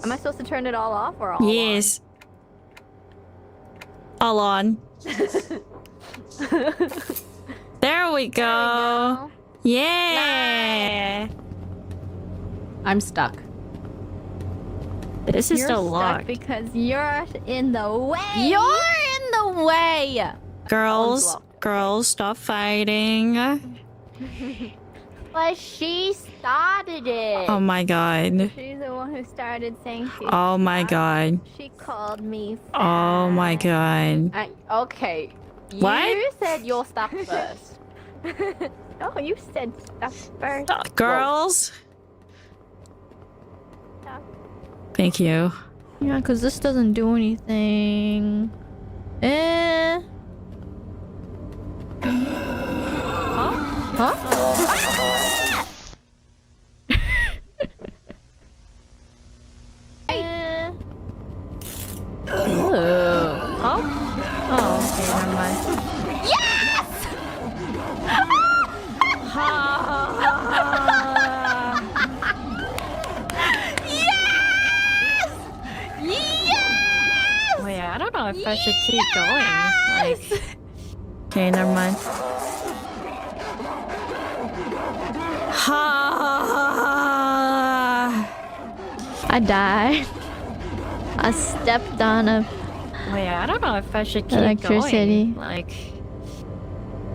Am I supposed to turn it all off or all Yes. All on. There we go. Yeah. Nice. I'm stuck. This is You're still stuck locked. because you're in the way. You're in the way! Girls, stop fighting. But she started it. Oh my god. She's the one who started saying she Oh my god. She called me fat. Oh my god. Okay. What? You said you're stuck first. Oh, you said stuff first. Girls? Thank you. Yeah, because this doesn't do anything. Eh. Huh? Eh. Oh? Oh, okay, never mind. Yes! Yes! Wait, I don't know if I should keep going. Like, okay, never mind. I died. I stepped on a Wait, I don't know if I should keep electricity. going. Like,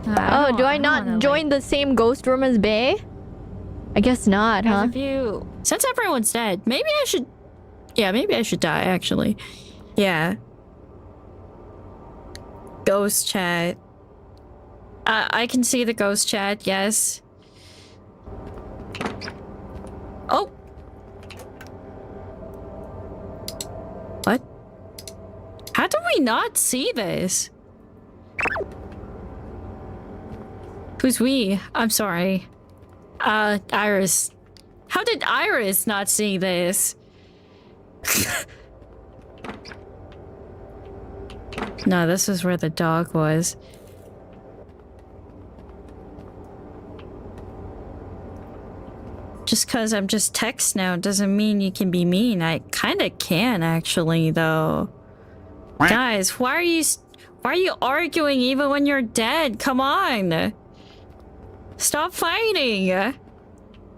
Oh, do I not join the same ghost room as Bae? I guess not, huh? Since everyone's dead, maybe I should... Yeah, maybe I should die, actually. Yeah. Ghost chat. I can see the ghost chat, yes. Oh! What? How do we not see this? Who's we? I'm sorry. Irys. How did Irys not see this? No, this is where the dog was. Just cause I'm just text now doesn't mean you can be mean. I kinda can actually, though. Guys, why are you arguing even when you're dead? Come on! Stop fighting!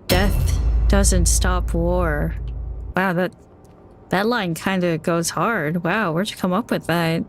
Death doesn't stop war. Wow, that line kinda goes hard. Wow, where'd you come up with that?